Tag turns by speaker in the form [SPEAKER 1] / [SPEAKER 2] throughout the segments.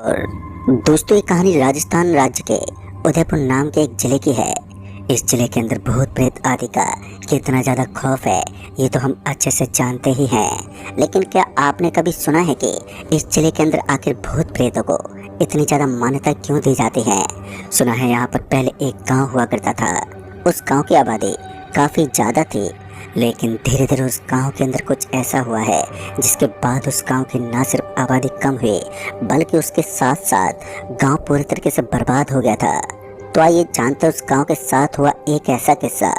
[SPEAKER 1] और दोस्तों, ये कहानी राजस्थान राज्य के उदयपुर नाम के एक जिले की है। इस जिले के अंदर भूत प्रेत आदि का कितना ज़्यादा खौफ है ये तो हम अच्छे से जानते ही हैं। लेकिन क्या आपने कभी सुना है कि इस जिले के अंदर आखिर भूत प्रेतों को इतनी ज़्यादा मान्यता क्यों दी जाती है? सुना है यहाँ पर पहले एक गांव हुआ करता था। उस गांव की आबादी काफ़ी ज़्यादा थी, लेकिन धीरे धीरे उस गांव के अंदर कुछ ऐसा हुआ है जिसके बाद उस गांव की न सिर्फ आबादी कम हुई बल्कि उसके साथ साथ गांव पूरी तरीके से बर्बाद हो गया था। तो आइए जानते हैं उस गांव के साथ हुआ एक ऐसा किस्सा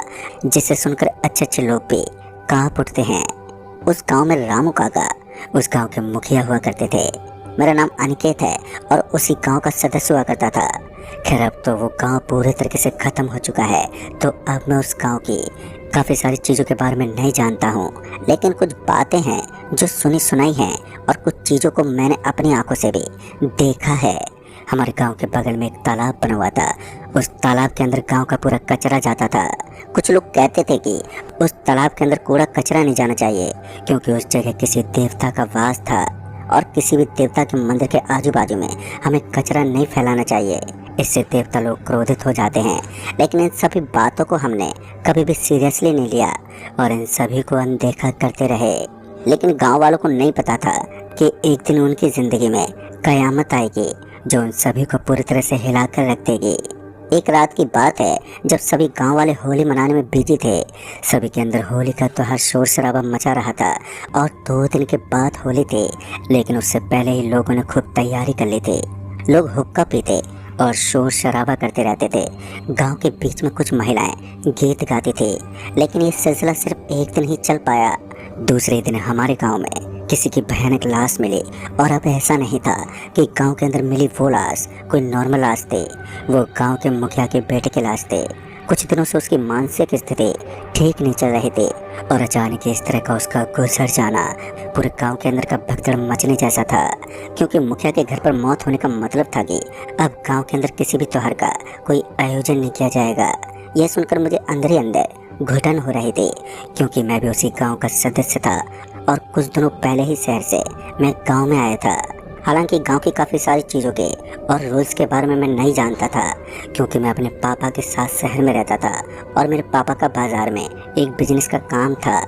[SPEAKER 1] जिसे सुनकर अच्छे अच्छे लोग भी कांप उठते हैं। उस गांव में रामू काका उस गांव के मुखिया हुआ करते थे। मेरा नाम अनिकेत है और उसी गांव का सदस्य हुआ करता था। खैर, अब तो वो गांव पूरे तरीके से ख़त्म हो चुका है, तो अब मैं उस गांव की काफ़ी सारी चीज़ों के बारे में नहीं जानता हूँ, लेकिन कुछ बातें हैं जो सुनी सुनाई हैं और कुछ चीज़ों को मैंने अपनी आंखों से भी देखा है। हमारे गांव के बगल में एक तालाब बना हुआ था। उस तालाब के अंदर गांव का पूरा कचरा जाता था। कुछ लोग कहते थे कि उस तालाब के अंदर कूड़ा कचरा नहीं जाना चाहिए, क्योंकि उस जगह किसी देवता का वास था और किसी भी देवता के मंदिर के आजू बाजू में हमें कचरा नहीं फैलाना चाहिए, इससे देवता लोग क्रोधित हो जाते हैं। लेकिन इन सभी बातों को हमने कभी भी सीरियसली नहीं लिया और इन सभी को अनदेखा करते रहे। लेकिन गांव वालों को नहीं पता था कि एक दिन उनकी ज़िंदगी में कयामत आएगी जो उन सभी को पूरी तरह से हिला कर रख देगी। एक रात की बात है जब सभी गांव वाले होली मनाने में बिजी थे। सभी के अंदर होली का त्योहार शोर शराबा मचा रहा था और 2 दिन के बाद होली थी, लेकिन उससे पहले ही लोगों ने खूब तैयारी कर ली थी। लोग हुक्का पीते और शोर शराबा करते रहते थे। गांव के बीच में कुछ महिलाएं गीत गाती थी, लेकिन ये सिलसिला सिर्फ एक दिन ही चल पाया। दूसरे दिन हमारे गांव में किसी की भयानक लाश मिली और अब ऐसा नहीं था कि गांव के अंदर मिली वो लाश कोई नॉर्मल लाश थी। वो गांव के मुखिया के बेटे की लाश थी। कुछ दिनों से उसकी मानसिक स्थिति ठीक नहीं चल रही थी और अचानक इस तरह का उसका गुजर जाना पूरे गांव के अंदर का भगदड़ मचने जैसा था, क्योंकि मुखिया के घर पर मौत होने का मतलब था कि अब गांव के अंदर किसी भी त्योहार का कोई आयोजन नहीं किया जाएगा। यह सुनकर मुझे अंदर ही अंदर घुटन हो रही थी, क्योंकि मैं भी उसी गांव का सदस्य था और कुछ दिनों पहले ही शहर से मैं गांव में आया था। हालांकि गांव की काफ़ी सारी चीज़ों के और रूल्स के बारे में मैं नहीं जानता था, क्योंकि मैं अपने पापा के साथ शहर में रहता था और मेरे पापा का बाज़ार में एक बिजनेस का काम था।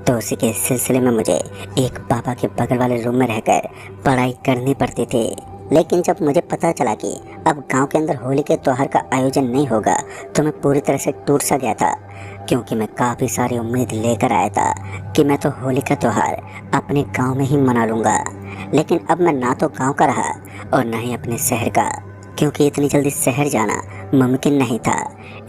[SPEAKER 1] तो उसी के सिलसिले में मुझे एक पापा के बगल वाले रूम में रहकर पढ़ाई करनी पड़ती थी। लेकिन जब मुझे पता चला कि अब गांव के अंदर होली के त्यौहार का आयोजन नहीं होगा, तो मैं पूरी तरह से टूट सा गया था, क्योंकि मैं काफ़ी सारी उम्मीद लेकर आया था कि मैं तो होली का त्यौहार अपने गांव में ही मना लूँगा। लेकिन अब मैं ना तो गांव का रहा और ना ही अपने शहर का, क्योंकि इतनी जल्दी शहर जाना मुमकिन नहीं था।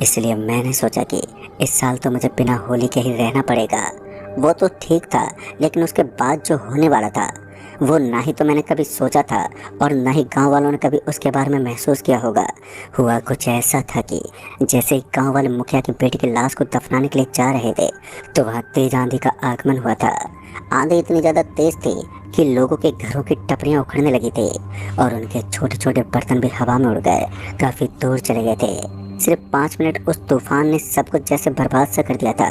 [SPEAKER 1] इसलिए मैंने सोचा कि इस साल तो मुझे बिना होली के ही रहना पड़ेगा। वो तो ठीक था, लेकिन उसके बाद जो होने वाला था वो ना ही तो मैंने कभी सोचा था और ना ही गांव वालों ने कभी उसके बारे में महसूस किया होगा। हुआ कुछ ऐसा था कि जैसे ही गांव वाले मुखिया की बेटी की लाश को दफनाने के लिए जा रहे थे, तो वहाँ तेज आंधी का आगमन हुआ था। आंधी इतनी ज़्यादा तेज थी कि लोगों के घरों की टपरियाँ उखड़ने लगी थी और उनके छोटे छोटे बर्तन भी हवा में उड़ गए काफ़ी दूर चले गए थे। सिर्फ 5 मिनट उस तूफान ने सब कुछ जैसे बर्बाद सा कर दिया था।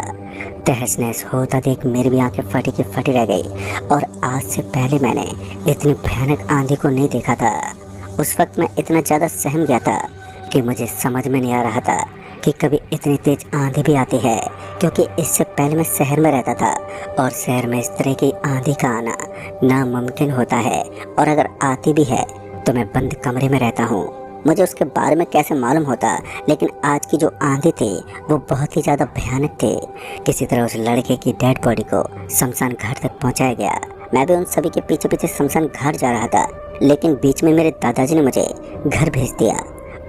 [SPEAKER 1] तहस नहस होता देख मेरी भी आंखें फटी की फटी रह गई, और आज से पहले मैंने इतनी भयानक आंधी को नहीं देखा था। उस वक्त मैं इतना ज़्यादा सहम गया था कि मुझे समझ में नहीं आ रहा था कि कभी इतनी तेज आंधी भी आती है, क्योंकि इससे पहले मैं शहर में रहता था और शहर में इस तरह की आंधी का आना नामुमकिन होता है, और अगर आती भी है तो मैं बंद कमरे में रहता हूँ। मुझे उसके बारे में कैसे मालूम होता, लेकिन आज की जो आंधी थी वो बहुत ही ज़्यादा भयानक थी। किसी तरह उस लड़के की डेड बॉडी को शमशान घाट तक पहुंचाया गया। मैं भी उन सभी के पीछे पीछे शमशान घाट जा रहा था, लेकिन बीच में मेरे दादाजी ने मुझे घर भेज दिया।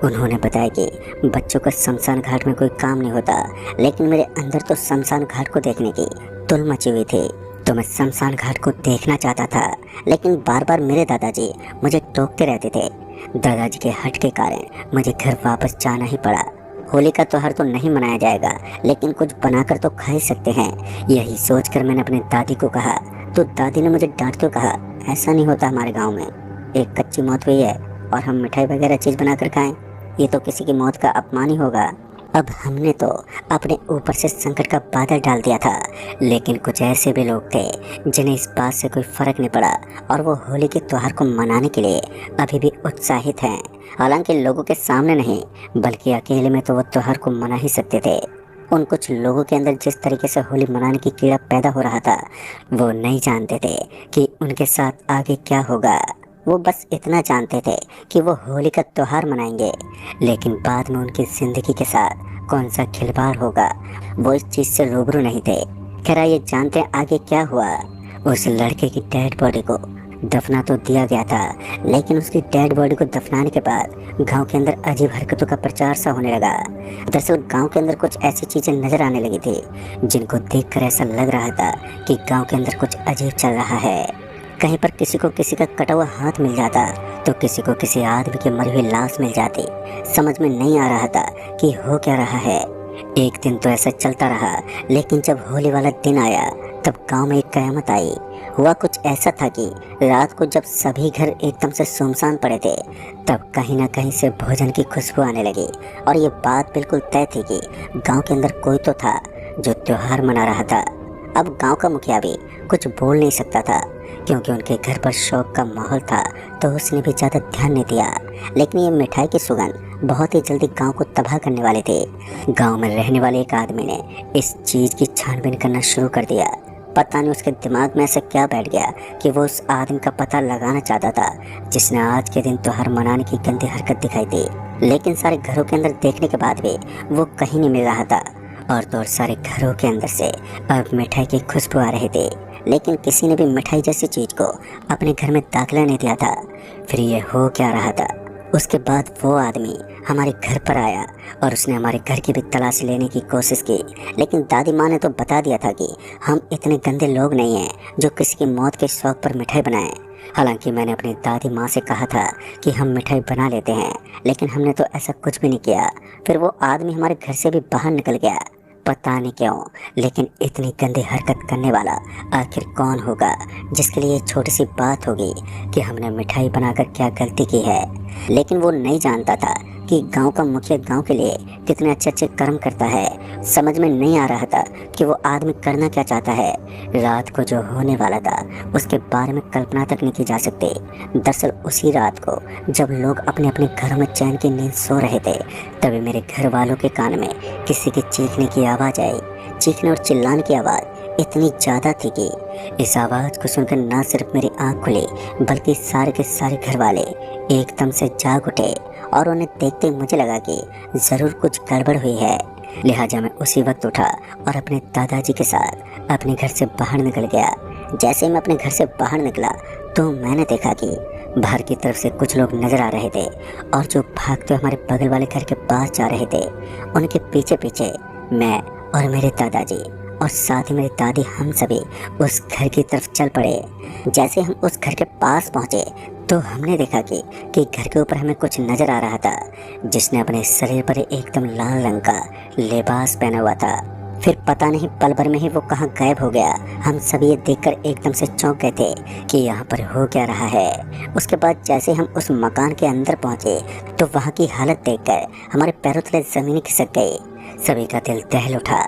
[SPEAKER 1] उन्होंने बताया कि बच्चों का शमशान घाट में कोई काम नहीं होता, लेकिन मेरे अंदर तो शमशान घाट को देखने की तुल मची हुई थी। तो मैं शमशान घाट को देखना चाहता था, लेकिन बार बार मेरे दादाजी मुझे टोकते रहते थे। दादाजी के हट के कारण मुझे घर वापस जाना ही पड़ा। होली का त्यौहार तो नहीं मनाया जाएगा, लेकिन कुछ बनाकर तो खा ही सकते हैं। यही सोचकर मैंने अपने दादी को कहा, तो दादी ने मुझे डांट कर कहा, ऐसा नहीं होता हमारे गांव में। एक कच्ची मौत हुई है और हम मिठाई वगैरह चीज़ बनाकर खाएं, ये तो किसी की मौत का अपमान ही होगा। अब हमने तो अपने ऊपर से संकट का बादल डाल दिया था, लेकिन कुछ ऐसे भी लोग थे जिन्हें इस बात से कोई फर्क नहीं पड़ा और वो होली के त्योहार को मनाने के लिए अभी भी उत्साहित हैं। हालांकि लोगों के सामने नहीं, बल्कि अकेले में तो वो त्योहार को मना ही सकते थे। उन कुछ लोगों के अंदर जिस तरीके से होली मनाने की कीड़ा पैदा हो रहा था, वो नहीं जानते थे कि उनके साथ आगे क्या होगा। वो बस इतना जानते थे कि वो होली का त्योहार मनाएंगे, लेकिन बाद में उनकी ज़िंदगी के साथ कौन सा खिलवाड़ होगा, वो इस चीज़ से रूबरू नहीं थे। खैर ये जानते हैं आगे क्या हुआ। उस लड़के की डेड बॉडी को दफना तो दिया गया था, लेकिन उसकी डेड बॉडी को दफनाने के बाद गांव के अंदर अजीब हरकतों का प्रचार सा होने लगा। दरअसल गांव के अंदर कुछ ऐसी चीज़ें नजर आने लगी थी जिनको देखकर ऐसा लग रहा था कि गांव के अंदर कुछ अजीब चल रहा है। कहीं पर किसी को किसी का कटा हुआ हाथ मिल जाता, तो किसी को किसी आदमी की मरी हुई लाश मिल जाती। समझ में नहीं आ रहा था कि हो क्या रहा है। एक दिन तो ऐसा चलता रहा, लेकिन जब होली वाला दिन आया तब गांव में एक कयामत आई। हुआ कुछ ऐसा था कि रात को जब सभी घर एकदम से सुनसान पड़े थे, तब कहीं ना कहीं से भोजन की खुशबू आने लगी। और ये बात बिल्कुल तय थी कि गांव के अंदर कोई तो था जो त्योहार मना रहा था। अब गांव का मुखिया भी कुछ बोल नहीं सकता था, क्योंकि उनके घर पर शौक का माहौल था, तो उसने भी ज़्यादा ध्यान नहीं दिया। लेकिन ये मिठाई की सुगंध बहुत ही जल्दी गांव को तबाह करने वाले थे। गांव में रहने वाले एक आदमी ने इस चीज़ की छानबीन करना शुरू कर दिया। पता नहीं उसके दिमाग में ऐसा क्या बैठ गया कि वो उस आदमी का पता लगाना चाहता था जिसने आज के दिन त्योहार मनाने की गंदी हरकत दिखाई थी। लेकिन सारे घरों के अंदर देखने के बाद भी वो कहीं नहीं मिल रहा था, और तो और सारे घरों के अंदर से अब मिठाई की खुशबू आ रही थी, लेकिन किसी ने भी मिठाई जैसी चीज़ को अपने घर में दाखिला नहीं दिया था। फिर ये हो क्या रहा था। उसके बाद वो आदमी हमारे घर पर आया और उसने हमारे घर की भी तलाश लेने की कोशिश की, लेकिन दादी माँ ने तो बता दिया था कि हम इतने गंदे लोग नहीं हैं जो किसी की मौत के शौक पर मिठाई बनाएं। हालांकि मैंने अपनी दादी माँ से कहा था कि हम मिठाई बना लेते हैं, लेकिन हमने तो ऐसा कुछ भी नहीं किया। फिर वो आदमी हमारे घर से भी बाहर निकल गया। पता नहीं क्यों, लेकिन इतनी गंदी हरकत करने वाला आखिर कौन होगा जिसके लिए छोटी सी बात होगी कि हमने मिठाई बनाकर क्या गलती की है। लेकिन वो नहीं जानता था कि गांव का मुखिया गांव के लिए कितने अच्छे अच्छे कर्म करता है। समझ में नहीं आ रहा था कि वो आदमी करना क्या चाहता है। रात को जो होने वाला था उसके बारे में कल्पना तक नहीं की जा सकती। दरअसल उसी रात को जब लोग अपने अपने घरों में चैन की नींद सो रहे थे, तभी मेरे घर वालों के कान में किसी के चीखने की आवाज़ आई। चीखने और चिल्लाने की आवाज़ इतनी ज़्यादा थी कि इस आवाज़ को सुनकर ना सिर्फ मेरी आँख खुली, बल्कि सारे के सारे घर वाले एकदम से जाग उठे। और उन्हें देखते ही मुझे लगा कि ज़रूर कुछ गड़बड़ हुई है। लिहाजा मैं उसी वक्त उठा और अपने दादाजी के साथ अपने घर से बाहर निकल गया। जैसे ही मैं अपने घर से बाहर निकला तो मैंने देखा कि बाहर की तरफ से कुछ लोग नजर आ रहे थे, और जो भागते हमारे बगल वाले घर के पास जा रहे थे, उनके पीछे पीछे मैं और मेरे दादाजी और साथ ही मेरी दादी हम सभी उस घर की तरफ चल पड़े। जैसे हम उस घर के पास पहुंचे तो हमने देखा कि घर के ऊपर हमें कुछ नजर आ रहा था, जिसने अपने शरीर पर एकदम लाल रंग का लिबास पहना हुआ था। फिर पता नहीं पल भर में ही वो कहाँ गायब हो गया। हम सभी ये देखकर एकदम से चौंक गए थे कि यहाँ पर हो क्या रहा है। उसके बाद जैसे हम उस मकान के अंदर पहुँचे तो वहाँ की हालत देखकर हमारे पैरों तले ज़मीन खिसक गई। सभी का दिल दहल उठा।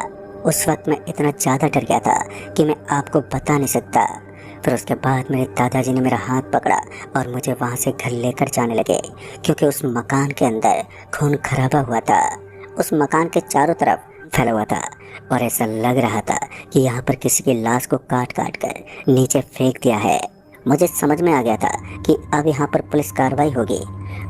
[SPEAKER 1] उस वक्त मैं इतना ज़्यादा डर गया था कि मैं आपको बता नहीं सकता। फिर उसके बाद मेरे दादाजी ने मेरा हाथ पकड़ा और मुझे वहाँ से घर लेकर जाने लगे, क्योंकि उस मकान के अंदर खून खराबा हुआ था। उस मकान के चारों तरफ फैला हुआ था और ऐसा लग रहा था कि यहाँ पर किसी की लाश को काट काट कर नीचे फेंक दिया है। मुझे समझ में आ गया था कि अब यहाँ पर पुलिस कार्रवाई होगी।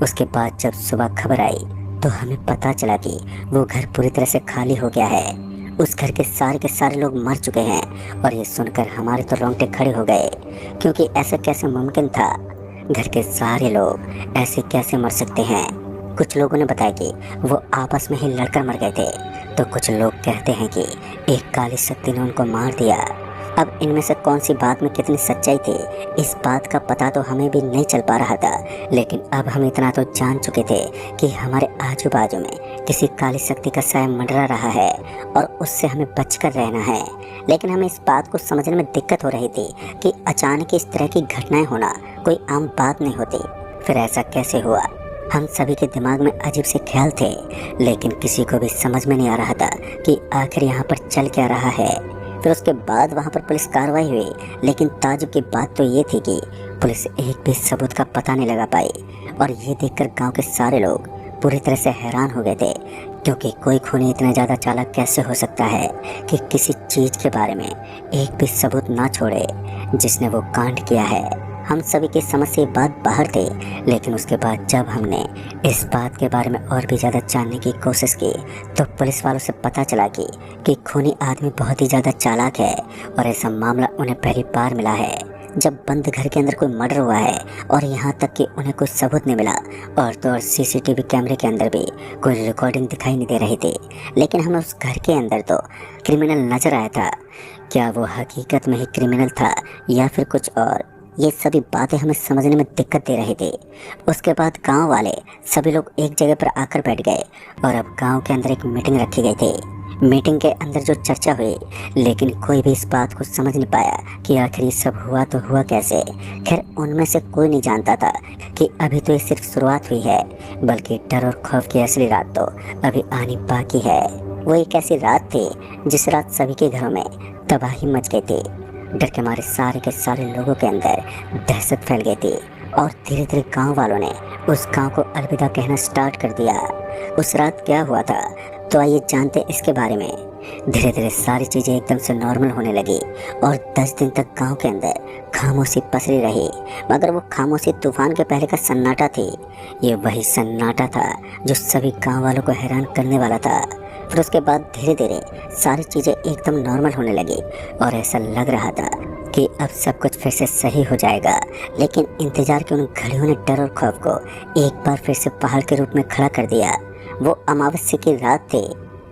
[SPEAKER 1] उसके बाद जब सुबह खबर आई तो हमें पता चला कि वो घर पूरी तरह से खाली हो गया है। उस घर के सारे लोग मर चुके हैं। और ये सुनकर हमारे तो रोंगटे खड़े हो गए, क्योंकि ऐसा कैसे मुमकिन था। घर के सारे लोग ऐसे कैसे मर सकते हैं। कुछ लोगों ने बताया कि वो आपस में ही लड़कर मर गए थे, तो कुछ लोग कहते हैं कि एक काली शक्ति ने उनको मार दिया। अब इनमें से कौन सी बात में कितनी सच्चाई थी, इस बात का पता तो हमें भी नहीं चल पा रहा था। लेकिन अब हम इतना तो जान चुके थे कि हमारे आजू बाजू में किसी काली शक्ति का साया मंडरा रहा है और उससे हमें बचकर रहना है। लेकिन हमें इस बात को समझने में दिक्कत हो रही थी कि अचानक इस तरह की घटनाएं होना कोई आम बात नहीं होती। फिर ऐसा कैसे हुआ, हम सभी के दिमाग में अजीब से ख्याल थे, लेकिन किसी को भी समझ में नहीं आ रहा था कि आखिर यहाँ पर चल क्या रहा है। फिर उसके बाद वहाँ पर पुलिस कार्रवाई हुई, लेकिन ताजुब की बात तो ये थी कि पुलिस एक भी सबूत का पता नहीं लगा पाई। और ये देखकर गांव के सारे लोग पूरी तरह से हैरान हो गए थे, क्योंकि कोई खूनी इतना ज़्यादा चालाक कैसे हो सकता है कि किसी चीज़ के बारे में एक भी सबूत ना छोड़े जिसने वो कांड किया है। हम सभी की समझ से बात बाहर थी, लेकिन उसके बाद जब हमने इस बात के बारे में और भी ज़्यादा जानने की कोशिश की तो पुलिस वालों से पता चला कि खूनी आदमी बहुत ही ज़्यादा चालाक है और ऐसा मामला उन्हें पहली बार मिला है जब बंद घर के अंदर कोई मर्डर हुआ है। और यहाँ तक कि उन्हें कोई सबूत नहीं मिला और तो और सीसीटीवी कैमरे के अंदर भी कोई रिकॉर्डिंग दिखाई नहीं दे रही थी, लेकिन हमें उस घर के अंदर तो क्रिमिनल नजर आया था। क्या वो हकीकत में ही क्रिमिनल था या फिर कुछ और, ये सभी बातें हमें समझने में दिक्कत दे रही थी। उसके बाद गांव वाले सभी लोग एक जगह पर आकर बैठ गए और अब गांव के अंदर एक मीटिंग रखी गई थी। मीटिंग के अंदर जो चर्चा हुई, लेकिन कोई भी इस बात को समझ नहीं पाया कि आखिर ये सब हुआ तो हुआ कैसे। खैर उनमें से कोई नहीं जानता था कि अभी तो ये सिर्फ शुरुआत हुई है, बल्कि डर और खौफ की असली रात तो अभी आनी बाकी है। वो एक ऐसी रात थी जिस रात सभी के घरों में तबाही मच गई थी। डर के मारे सारे के सारे लोगों के अंदर दहशत फैल गई थी और धीरे धीरे गांव वालों ने उस गांव को अलविदा कहना स्टार्ट कर दिया। उस रात क्या हुआ था तो आइए जानते इसके बारे में। धीरे धीरे सारी चीज़ें एकदम से नॉर्मल होने लगी और 10 दिन तक गांव के अंदर खामोशी पसरी रही, मगर वो खामोशी तूफान के पहले का सन्नाटा थी। ये वही सन्नाटा था जो सभी गांव वालों को हैरान करने वाला था। फिर उसके बाद धीरे धीरे सारी चीज़ें एकदम नॉर्मल होने लगी और ऐसा लग रहा था कि अब सब कुछ फिर से सही हो जाएगा। लेकिन इंतजार के उन घड़ियों ने डर और खौफ को एक बार फिर से पहाड़ के रूप में खड़ा कर दिया। वो अमावस्या की रात थी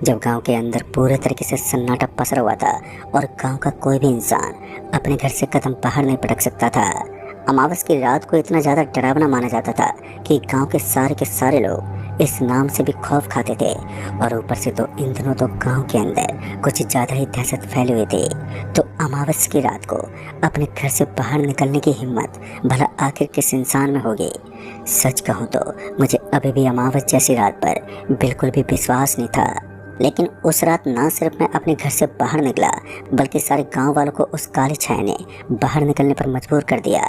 [SPEAKER 1] जब गांव के अंदर पूरे तरीके से सन्नाटा पसरा हुआ था और गांव का कोई भी इंसान अपने घर से कदम बाहर नहीं पटक सकता था। अमावस्या की रात को इतना ज़्यादा डरावना माना जाता था कि गांव के सारे लोग इस नाम से भी खौफ खाते थे। और ऊपर से तो इन दिनों तो गांव के अंदर कुछ ज़्यादा ही दहशत फैली हुई थी। तो अमावस्या की रात को अपने घर से बाहर निकलने की हिम्मत भला आखिर किस इंसान में होगी। सच कहूँ तो मुझे अभी भी अमावस्या जैसी रात पर बिल्कुल भी विश्वास नहीं था। लेकिन उस रात ना सिर्फ मैं अपने घर से बाहर निकला, बल्कि सारे गांव वालों को उस काली छाया ने बाहर निकलने पर मजबूर कर दिया।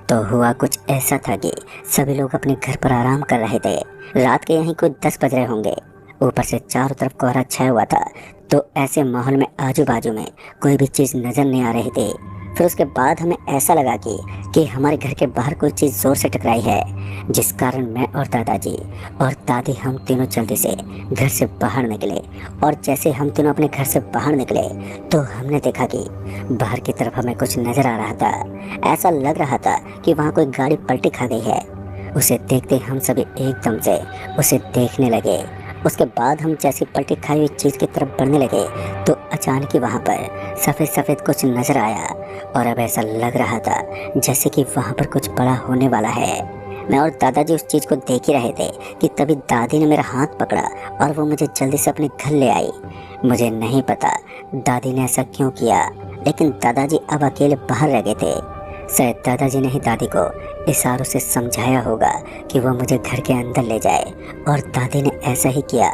[SPEAKER 1] तो हुआ कुछ ऐसा था कि सभी लोग अपने घर पर आराम कर रहे थे। रात के यहीं कुछ 10 बज रहे होंगे। ऊपर से चारों तरफ कोहरा छाया हुआ था, तो ऐसे माहौल में आजू बाजू में कोई भी चीज़ नज़र नहीं आ रही थी। फिर उसके बाद हमें ऐसा लगा कि हमारे घर के बाहर कोई चीज़ ज़ोर से टकराई है, जिस कारण मैं और दादाजी और दादी हम तीनों जल्दी से घर से बाहर निकले। और जैसे हम तीनों अपने घर से बाहर निकले तो हमने देखा कि बाहर की तरफ हमें कुछ नज़र आ रहा था। ऐसा लग रहा था कि वहाँ कोई गाड़ी पलटी खा गई है। उसे देखते हम सभी एकदम से उसे देखने लगे। उसके बाद हम जैसी पलटी खाई हुई चीज़ की तरफ बढ़ने लगे तो अचानक ही वहाँ पर सफ़ेद सफ़ेद कुछ नज़र आया और अब ऐसा लग रहा था जैसे कि वहाँ पर कुछ बड़ा होने वाला है। मैं और दादाजी उस चीज़ को देख ही रहे थे कि तभी दादी ने मेरा हाथ पकड़ा और वो मुझे जल्दी से अपने घर ले आई। मुझे नहीं पता दादी ने ऐसा क्यों किया, लेकिन दादाजी अब अकेले बाहर रह गए थे। शायद दादाजी ने ही दादी को इशारों से समझाया होगा कि वो मुझे घर के अंदर ले जाए, और दादी ने ऐसा ही किया।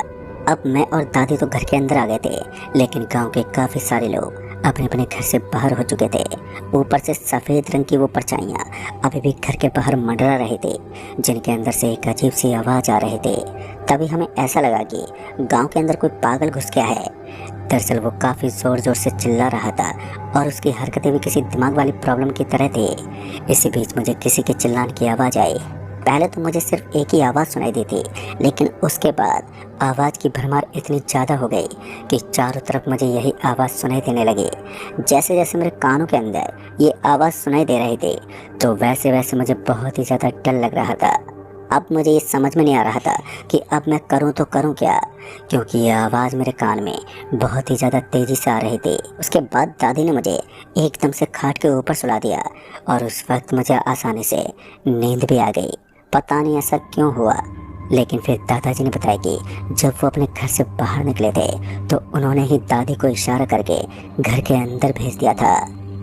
[SPEAKER 1] अब मैं और दादी तो घर के अंदर आ गए थे, लेकिन गांव के काफ़ी सारे लोग अपने अपने घर से बाहर हो चुके थे। ऊपर से सफ़ेद रंग की वो परछाइयाँ अभी भी घर के बाहर मंडरा रही थी, जिनके अंदर से एक अजीब सी आवाज़ आ रही थी। तभी हमें ऐसा लगा कि गांव के अंदर कोई पागल घुस गया है। दरअसल वो काफ़ी ज़ोर ज़ोर से चिल्ला रहा था और उसकी हरकतें भी किसी दिमाग वाली प्रॉब्लम की तरह थी। इसी बीच मुझे किसी के चिल्लाने की आवाज़ आई। पहले तो मुझे सिर्फ एक ही आवाज़ सुनाई दी थी, लेकिन उसके बाद आवाज़ की भरमार इतनी ज़्यादा हो गई कि चारों तरफ मुझे यही आवाज़ सुनाई देने लगी। जैसे जैसे मेरे कानों के अंदर ये आवाज़ सुनाई दे रही थी तो वैसे वैसे मुझे बहुत ही ज़्यादा डर लग रहा था। अब मुझे ये समझ में नहीं आ रहा था कि अब मैं करूं तो करूं क्या, क्योंकि ये आवाज़ मेरे कान में बहुत ही ज़्यादा तेज़ी से आ रही थी। उसके बाद दादी ने मुझे एकदम से खाट के ऊपर सुला दिया और उस वक्त मुझे आसानी से नींद भी आ गई। पता नहीं ऐसा क्यों हुआ, लेकिन फिर दादाजी ने बताया कि जब वो अपने घर से बाहर निकले थे तो उन्होंने ही दादी को इशारा करके घर के अंदर भेज दिया था।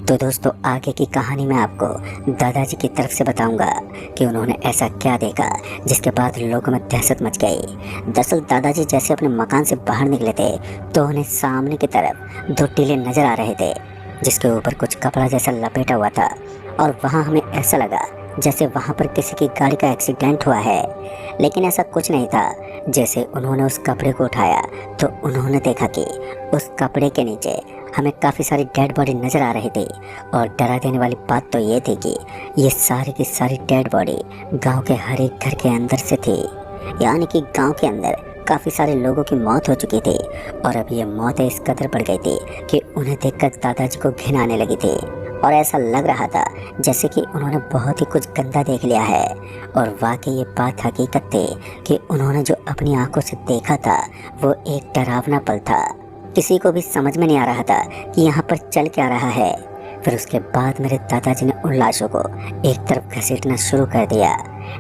[SPEAKER 1] तो दोस्तों आगे की कहानी में आपको दादाजी की तरफ से बताऊंगा कि उन्होंने ऐसा क्या देखा जिसके बाद लोगों में दहशत मच गई। दरअसल दादाजी जैसे अपने मकान से बाहर निकले थे तो उन्हें सामने की तरफ दो टीले नजर आ रहे थे जिसके ऊपर कुछ कपड़ा जैसा लपेटा हुआ था और वहाँ हमें ऐसा लगा जैसे वहाँ पर किसी की गाड़ी का एक्सीडेंट हुआ है, लेकिन ऐसा कुछ नहीं था। जैसे उन्होंने उस कपड़े को उठाया तो उन्होंने देखा कि उस कपड़े के नीचे हमें काफ़ी सारी डेड बॉडी नज़र आ रही थी और डरा देने वाली बात तो ये थी कि ये सारी की सारी डेड बॉडी गांव के हर एक घर के अंदर से थी। यानी कि गांव के अंदर काफ़ी सारे लोगों की मौत हो चुकी थी और अब ये मौतें इस कदर बढ़ गई थी कि उन्हें देखकर दादाजी को घिन आने लगी थी और ऐसा लग रहा था जैसे कि उन्होंने बहुत ही कुछ गंदा देख लिया है। और वाकई ये बात हकीकत थी कि उन्होंने जो अपनी आंखों से देखा था वो एक डरावना पल था। किसी को भी समझ में नहीं आ रहा था कि यहाँ पर चल क्या रहा है। फिर उसके बाद मेरे दादाजी ने उन लाशों को एक तरफ घसीटना शुरू कर दिया।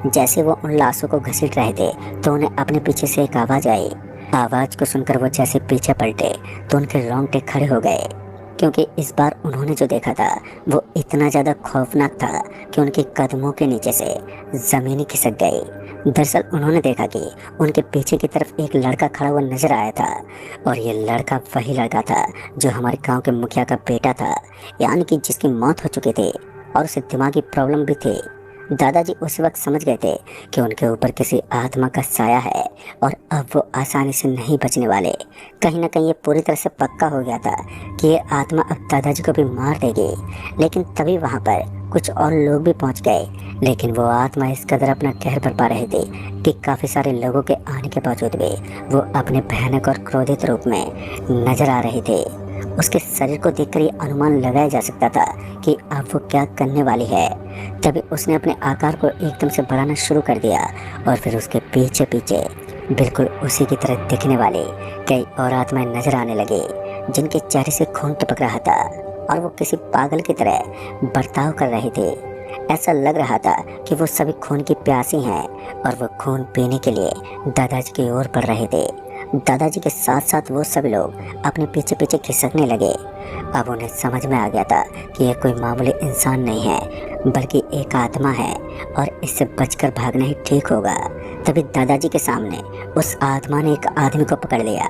[SPEAKER 1] जैसे वो उन लाशों को घसीट रहे थे तो उन्हें अपने पीछे से एक आवाज़ आई। आवाज़ को सुनकर वो जैसे पीछे पलटे तो उनके रोंगटे खड़े हो गए, क्योंकि इस बार उन्होंने जो देखा था वो इतना ज़्यादा खौफनाक था कि उनके कदमों के नीचे से ज़मीन ही खिसक गई। दरअसल उन्होंने देखा कि उनके पीछे की तरफ एक लड़का खड़ा हुआ नजर आया था और ये लड़का वही लड़का था जो हमारे गांव के मुखिया का बेटा था, यानी कि जिसकी मौत हो चुकी थी और उसे दिमागी प्रॉब्लम भी थी। दादाजी उस वक्त समझ गए थे कि उनके ऊपर किसी आत्मा का साया है और अब वो आसानी से नहीं बचने वाले। कहीं ना कहीं ये पूरी तरह से पक्का हो गया था कि ये आत्मा अब दादाजी को भी मार देगी। लेकिन तभी वहाँ पर कुछ और लोग भी पहुँच गए, लेकिन वो आत्मा इस कदर अपना कहर बरपा रही थी कि काफ़ी सारे लोगों के आने के बावजूद भी वो अपने भयानक और क्रोधित रूप में नजर आ रही थी। उसके शरीर को देखकर ये अनुमान लगाया जा सकता था कि अब वो क्या करने वाली है। तभी उसने अपने आकार को एकदम से बढ़ाना शुरू कर दिया और फिर उसके पीछे पीछे बिल्कुल उसी की तरह दिखने वाले कई और आत्माएं नजर आने लगे जिनके चेहरे से खून टपक रहा था और वो किसी पागल की तरह बर्ताव कर रहे थे। ऐसा लग रहा था कि वो सभी खून की प्यासी हैं और वो खून पीने के लिए दादाजी की ओर बढ़ रहे थे। दादाजी के साथ साथ वो सभी लोग अपने पीछे पीछे खिसकने लगे। अब उन्हें समझ में आ गया था कि यह कोई मामूली इंसान नहीं है बल्कि एक आत्मा है और इससे बचकर भागना ही ठीक होगा। तभी दादाजी के सामने उस आत्मा ने एक आदमी को पकड़ लिया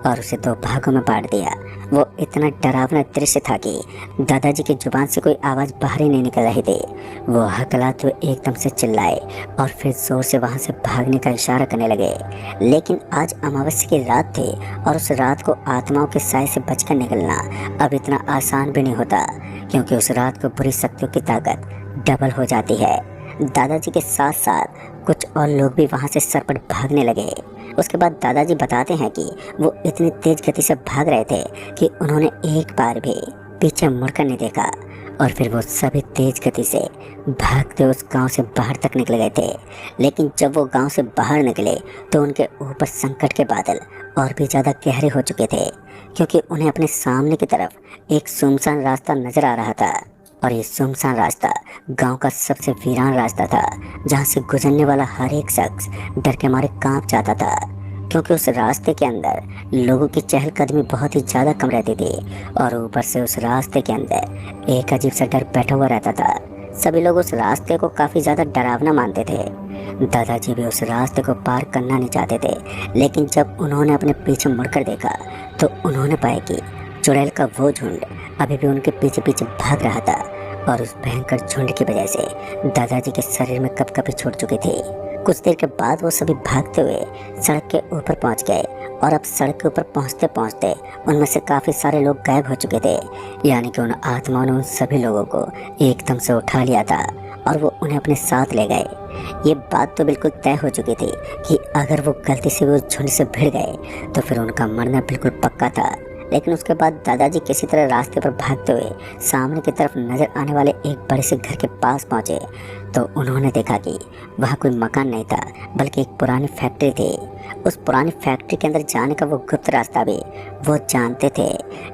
[SPEAKER 1] और उसे दो भागों में बांट दिया। वो इतना डरावना दृश्य था कि दादाजी की जुबान से कोई आवाज़ बाहर ही नहीं निकल रही थी। वो हकलाते हुए एकदम से चिल्लाए और फिर जोर से वहाँ से भागने का इशारा करने लगे। लेकिन आज अमावस्या की रात थी और उस रात को आत्माओं के साए से बचकर निकलना अब इतना आसान भी नहीं होता, क्योंकि उस रात को बुरी शक्तियों की ताकत डबल हो जाती है। दादाजी के साथ साथ कुछ और लोग भी वहाँ से सरपट भागने लगे। उसके बाद दादाजी बताते हैं कि वो इतनी तेज गति से भाग रहे थे कि उन्होंने एक बार भी पीछे मुड़कर नहीं देखा और फिर वो सभी तेज गति से भागते उस गांव से बाहर तक निकल गए थे। लेकिन जब वो गांव से बाहर निकले तो उनके ऊपर संकट के बादल और भी ज़्यादा गहरे हो चुके थे, क्योंकि उन्हें अपने सामने की तरफ एक सुनसान रास्ता नज़र आ रहा था और ये सुनसान रास्ता गांव का सबसे वीरान रास्ता था, जहां से गुजरने वाला हर एक शख्स डर के मारे कांप जाता था, क्योंकि उस रास्ते के अंदर लोगों की चहलकदमी बहुत ही ज़्यादा कम रहती थी और ऊपर से उस रास्ते के अंदर एक अजीब सा डर बैठा हुआ रहता था। सभी लोग उस रास्ते को काफ़ी ज़्यादा डरावना मानते थे। दादाजी भी उस रास्ते को पार करना नहीं चाहते थे, लेकिन जब उन्होंने अपने पीछे मुड़कर देखा तो उन्होंने पाया कि चुड़ैल का वो झुंड अभी भी उनके पीछे पीछे भाग रहा था और उस भयंकर झुंड की वजह से दादाजी के शरीर में कपकपी छूट चुकी थी। कुछ देर के बाद वो सभी भागते हुए सड़क के ऊपर पहुंच गए और अब सड़क के ऊपर पहुंचते पहुंचते उनमें से काफ़ी सारे लोग गायब हो चुके थे। यानी कि उन आत्माओं ने उन सभी लोगों को एकदम से उठा लिया था और वो उन्हें अपने साथ ले गए। ये बात तो बिल्कुल तय हो चुकी थी कि अगर वो गलती से उस झुंड से भिड़ गए तो फिर उनका मरना बिल्कुल पक्का था। लेकिन उसके बाद दादाजी किसी तरह रास्ते पर भागते हुए सामने की तरफ नजर आने वाले एक बड़े से घर के पास पहुंचे तो उन्होंने देखा कि वहाँ कोई मकान नहीं था बल्कि एक पुरानी फैक्ट्री थी। उस पुरानी फैक्ट्री के अंदर जाने का वो गुप्त रास्ता भी वो जानते थे,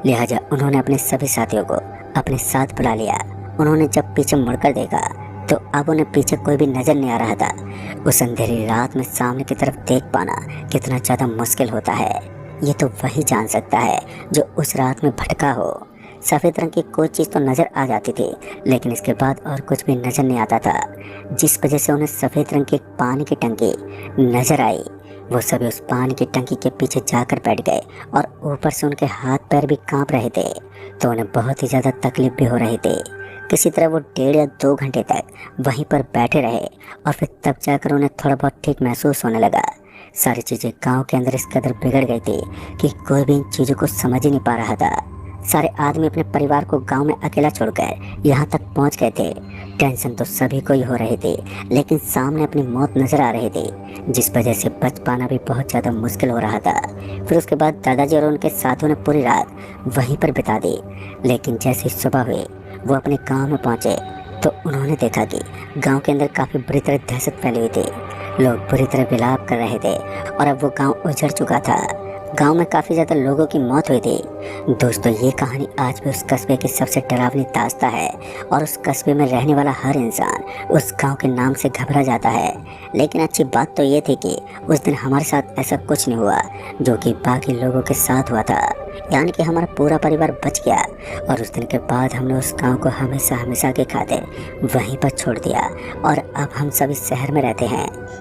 [SPEAKER 1] लिहाजा उन्होंने अपने सभी साथियों को अपने साथ बुला लिया। उन्होंने जब पीछे मुड़कर देखा तो अब उन्हें पीछे कोई भी नजर नहीं आ रहा था। उस अंधेरी रात में सामने की तरफ देख पाना कितना ज़्यादा मुश्किल होता है, ये तो वही जान सकता है जो उस रात में भटका हो। सफ़ेद रंग की कोई चीज़ तो नज़र आ जाती थी, लेकिन इसके बाद और कुछ भी नज़र नहीं आता था, जिस वजह से उन्हें सफ़ेद रंग की एक पानी की टंकी नज़र आई। वो सभी उस पानी की टंकी के पीछे जाकर बैठ गए और ऊपर से उनके हाथ पैर भी कांप रहे थे, तो उन्हें बहुत ही ज़्यादा तकलीफ भी हो रही थी। किसी तरह वो 1.5 या 2 घंटे तक वहीं पर बैठे रहे और फिर तब जाकर उन्हें थोड़ा बहुत ठीक महसूस होने लगा। सारी चीज़ें गांव के अंदर इस कदर बिगड़ गई थी कि कोई भी इन चीज़ों को समझ ही नहीं पा रहा था। सारे आदमी अपने परिवार को गांव में अकेला छोड़कर यहाँ तक पहुँच गए थे। टेंशन तो सभी को ही हो रही थी, लेकिन सामने अपनी मौत नज़र आ रही थी, जिस वजह से बच पाना भी बहुत ज़्यादा मुश्किल हो रहा था। फिर उसके बाद दादाजी और उनके साथियों ने पूरी रात वहीं पर बिता दी, लेकिन जैसे ही सुबह हुई वो अपने गांव में पहुंचे तो उन्होंने देखा कि गांव के अंदर काफ़ी बुरी तरह दहशत फैली हुई थी। लोग बुरी तरह विलाप कर रहे थे और अब वो गांव उजड़ चुका था। गांव में काफ़ी ज़्यादा लोगों की मौत हुई थी। दोस्तों, ये कहानी आज भी उस कस्बे की सबसे डरावनी दास्तां है और उस कस्बे में रहने वाला हर इंसान उस गांव के नाम से घबरा जाता है। लेकिन अच्छी बात तो ये थी कि उस दिन हमारे साथ ऐसा कुछ नहीं हुआ जो कि बाकी लोगों के साथ हुआ था, यानी कि हमारा पूरा परिवार बच गया। और उस दिन के बाद हमने उस गांव को हमेशा हमेशा के खातिर वहीं पर छोड़ दिया और अब हम सभी शहर में रहते हैं।